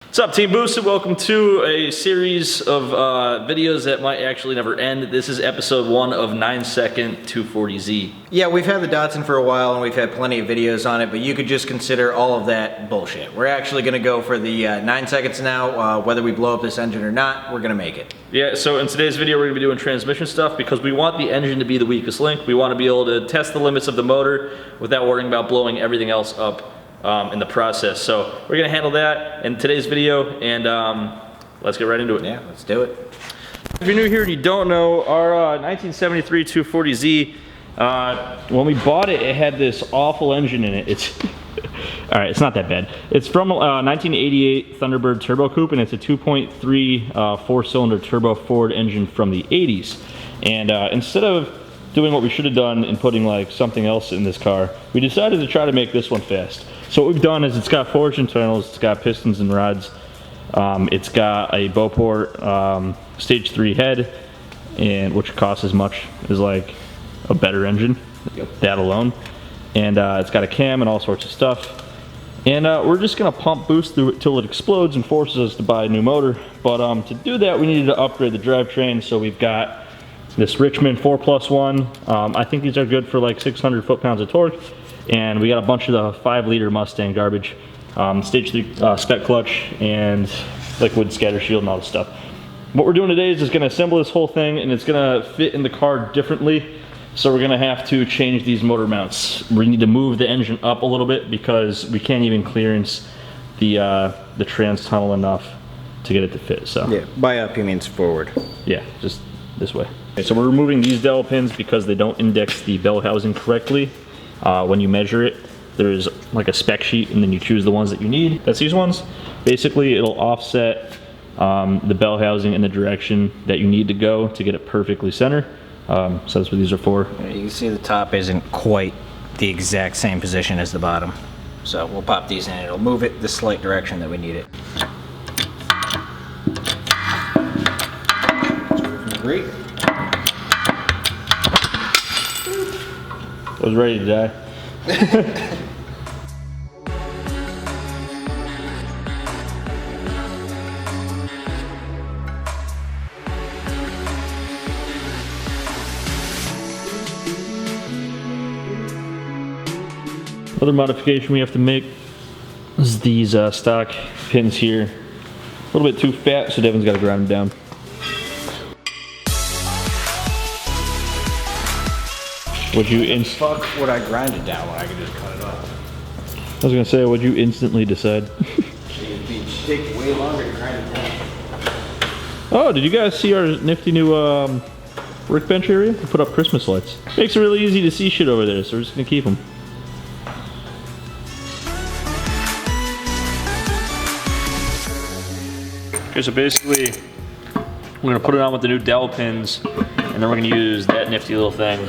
What's up, Team Boosted? Welcome to a series of videos that might actually never end. This is episode 1 of 9-second 240Z. Yeah, we've had the Datsun for a while and we've had plenty of videos on it, but you could just consider all of that bullshit. We're actually gonna go for the 9 seconds now. Whether we blow up this engine or not, we're gonna make it. Yeah, so in today's video, we're gonna be doing transmission stuff because we want the engine to be the weakest link. We want to be able to test the limits of the motor without worrying about blowing everything else up in the process. So we're gonna handle that in today's video, and let's get right into it. Yeah, let's do it. If you're new here and you don't know, our 1973 240Z, when we bought it, it had this awful engine in it. It's all right, it's not that bad. It's from 1988 Thunderbird Turbo Coupe, and it's a 2.3 four-cylinder turbo Ford engine from the 80s. And instead of doing what we should have done and putting like something else in this car, we decided to try to make this one fast. So what we've done is it's got forged internals, it's got pistons and rods, it's got a Beauport stage 3 head, and which costs as much as like a better engine, that alone. And it's got a cam and all sorts of stuff. And we're just gonna pump boost through it till it explodes and forces us to buy a new motor. But to do that, we needed to upgrade the drivetrain, so we've got this Richmond 4+1. I think these are good for like 600 foot-pounds of torque. And we got a bunch of the 5-liter Mustang garbage, stage 3 spec clutch, and liquid scatter shield and all this stuff. What we're doing today is just gonna assemble this whole thing, and it's gonna fit in the car differently. So we're gonna have to change these motor mounts. We need to move the engine up a little bit because we can't even clearance the trans tunnel enough to get it to fit. So yeah, by up he means forward. Yeah, just this way. Okay, so we're removing these dowel pins because they don't index the bell housing correctly. When you measure it, there's like a spec sheet, and then you choose the ones that you need. That's these ones. Basically, it'll offset the bell housing in the direction that you need to go to get it perfectly center. So that's what these are for. You can see the top isn't quite the exact same position as the bottom. So we'll pop these in, it'll move it the slight direction that we need it. Great. I was ready to die. Another modification we have to make is these stock pins here. A little bit too fat, so Devin's got to grind them down. Would you fuck would I grind it down when I could just cut it off? I was gonna say, would you instantly decide? It'd take way longer to grind it down. Oh, did you guys see our nifty new workbench area? We put up Christmas lights. Makes it really easy to see shit over there, so we're just gonna keep them. Okay, so basically, we're gonna put it on with the new dowel pins, and then we're gonna use that nifty little thing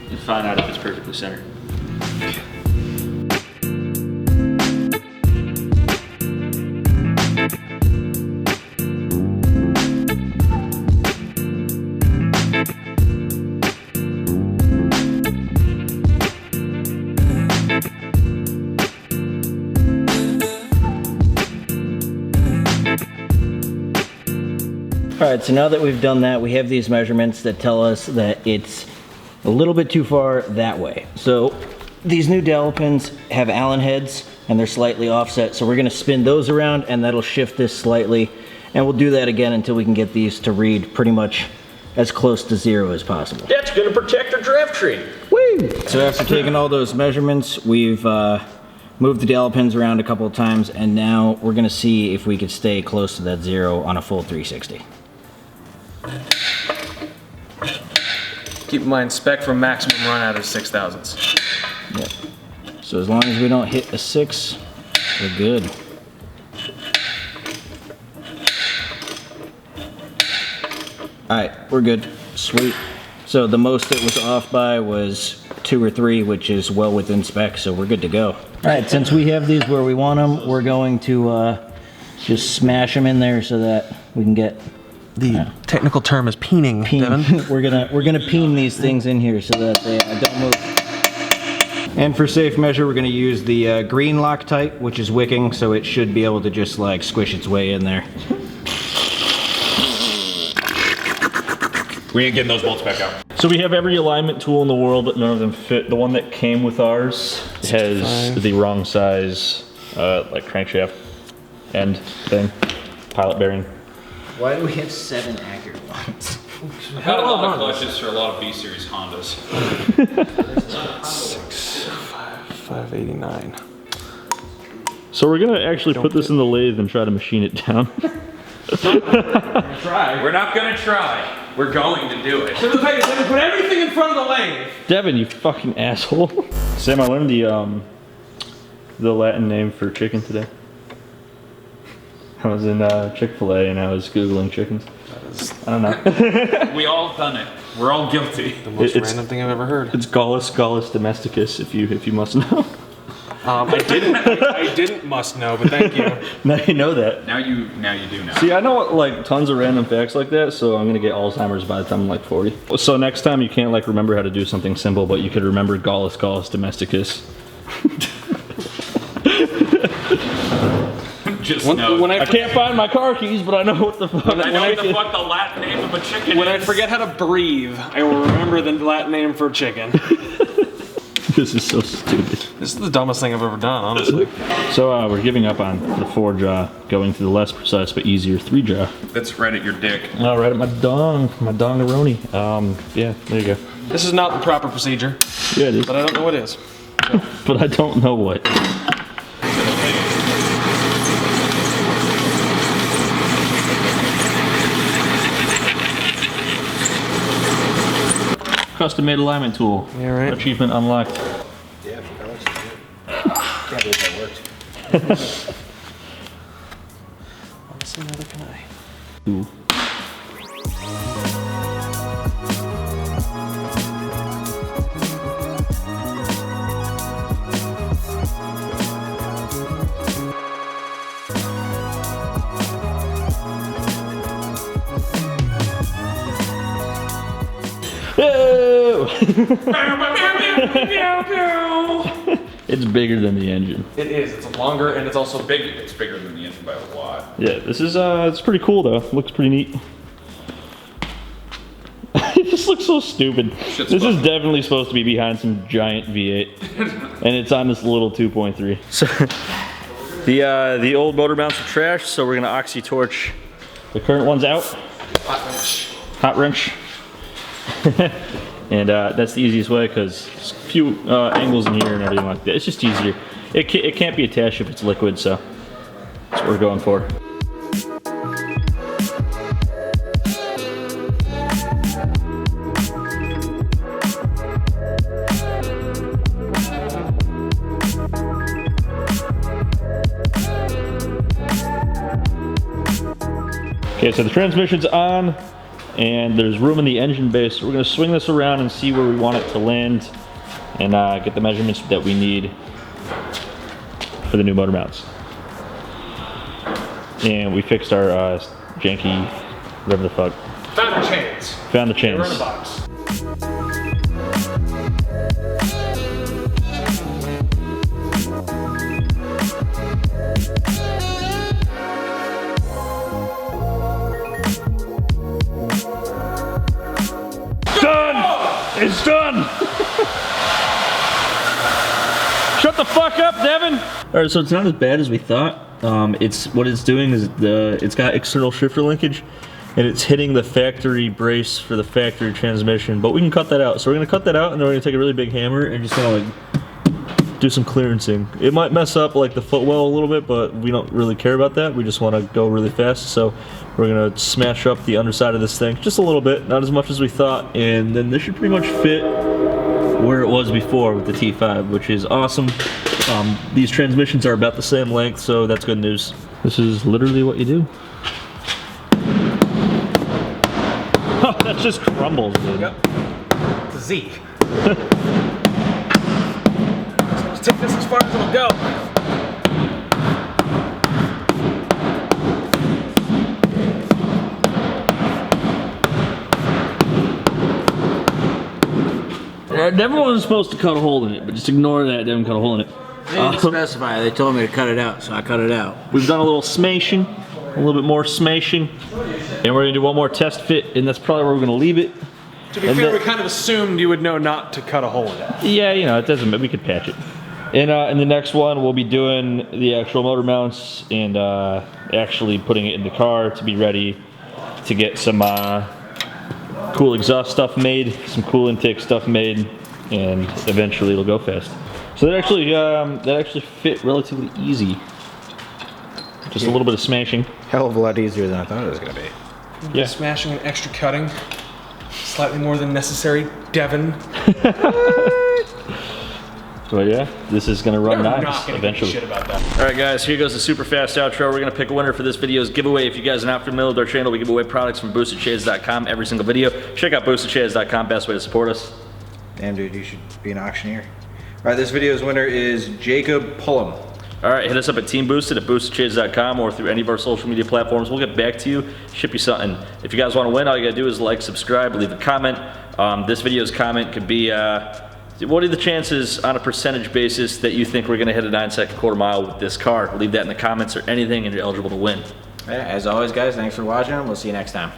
and find out if it's perfectly centered. Alright, so now that we've done that, we have these measurements that tell us that it's a little bit too far that way. So these new dowel pins have Allen heads and they're slightly offset, so we're going to spin those around and that'll shift this slightly, and we'll do that again until we can get these to read pretty much as close to 0 as possible. That's going to protect our drivetrain. Woo! So after taking all those measurements, we've moved the dowel pins around a couple of times, and now we're going to see if we could stay close to that 0 on a full 360. Keep in mind, spec for maximum run out of 6,000s. Yep. So as long as we don't hit a 6, we're good. Alright, we're good. Sweet. So the most it was off by was 2 or 3, which is well within spec, so we're good to go. Alright, since we have these where we want them, we're going to just smash them in there so that we can get The technical term is peening, Devin. we're gonna peen these things in here so that they don't move. And for safe measure, we're going to use the green Loctite, which is wicking, so it should be able to just like squish its way in there. We ain't getting those bolts back out. So we have every alignment tool in the world, but none of them fit. The one that came with ours has the wrong size, like crankshaft end thing, pilot bearing. Why do we have 7 accurate ones? I've had a lot of clutches for a lot of B series Hondas. 589. So we're gonna actually put this in the lathe and try to machine it down. We're not gonna try. We're going to do it. So the fact is that we put everything in front of the lathe. Devin, you fucking asshole. Sam, I learned the Latin name for chicken today. I was in Chick-fil-A and I was Googling chickens. I don't know. We all done it. We're all guilty. The most random thing I've ever heard. It's Gallus domesticus, if you must know. I didn't must know, but thank you. Now you know that. Now you do know. See, I know like tons of random facts like that, so I'm gonna get Alzheimer's by the time I'm like 40. So next time you can't like remember how to do something simple, but you could remember Gallus domesticus. Just know. When I can't find my car keys, but I know what the fuck. I know what the fuck the Latin name of a chicken When is. I forget how to breathe, I will remember the Latin name for chicken. This is so stupid. This is the dumbest thing I've ever done, honestly. So we're giving up on the 4-jaw, going to the less precise but easier 3-jaw. That's right at your dick. Oh, right at my dongaroni. Yeah, there you go. This is not the proper procedure, Yeah, it is. but I don't know what is. But I don't know what. Custom made alignment tool. Yeah, right. Achievement unlocked. Yeah, that looks good. Can't believe that worked. Honestly, neither can I. Ooh. It's bigger than the engine. It is. It's longer and it's also big. It's bigger than the engine by a lot. Yeah, this is it's pretty cool though. Looks pretty neat. It just looks so stupid. Shit's This is fun. definitely supposed to be behind some giant V8, and it's on this little 2.3. So the old motor mounts are trash, so we're gonna oxy torch the current ones out. Hot wrench. And that's the easiest way because there's a few angles in here and everything like that. It's just easier. It can't be attached if it's liquid, so that's what we're going for. Okay, so the transmission's on. And there's room in the engine bay, so we're going to swing this around and see where we want it to land and get the measurements that we need for the new motor mounts. And we fixed our janky, whatever the fuck. Found the chains. Found the They were in chains. a box. It's done! Shut the fuck up, Devin! Alright, so it's not as bad as we thought. What it's doing is it's got external shifter linkage and it's hitting the factory brace for the factory transmission, but we can cut that out. So we're gonna cut that out and then we're gonna take a really big hammer and just kind of like do some clearancing. It might mess up like the footwell a little bit, but we don't really care about that. We just want to go really fast. So we're gonna smash up the underside of this thing just a little bit, not as much as we thought, and then this should pretty much fit where it was before with the T5, which is awesome. These transmissions are about the same length, so that's good news. This is literally what you do. Oh, that just crumbles, dude. Yep. It's a Z. Let's take this as far as it'll go. never was supposed to cut a hole in it, but just ignore that. Didn't cut a hole in it. They didn't specify. They told me to cut it out, so I cut it out. We've done a little smashing, a little bit more smashing, and we're gonna do one more test fit, and that's probably where we're gonna leave it. To be fair, we kind of assumed you would know not to cut a hole in it. Yeah, you know, it doesn't matter. We could patch it. And in the next one, we'll be doing the actual motor mounts and actually putting it in the car to be ready to get some cool exhaust stuff made, some cool intake stuff made, and eventually it'll go fast. So that actually fit relatively easy. Just a little bit of smashing. Hell of a lot easier than I thought it was gonna be. Yeah. Smashing and extra cutting. Slightly more than necessary. Devin. But yeah, this is gonna run Not nice gonna eventually. Give a shit about that. All right, guys, here goes the super fast outro. We're gonna pick a winner for this video's giveaway. If you guys are not familiar with our channel, we give away products from boostedshades.com every single video. Check out boostedshades.com, best way to support us. Damn, dude, you should be an auctioneer. All right, this video's winner is Jacob Pullum. All right, hit us up at Teamboosted at boostedshades.com or through any of our social media platforms. We'll get back to you, ship you something. If you guys want to win, all you gotta do is like, subscribe, leave a comment. This video's comment could be, what are the chances on a percentage basis that you think we're gonna hit a 9-second quarter mile with this car? Leave that in the comments or anything and you're eligible to win. As always, guys, thanks for watching. We'll see you next time.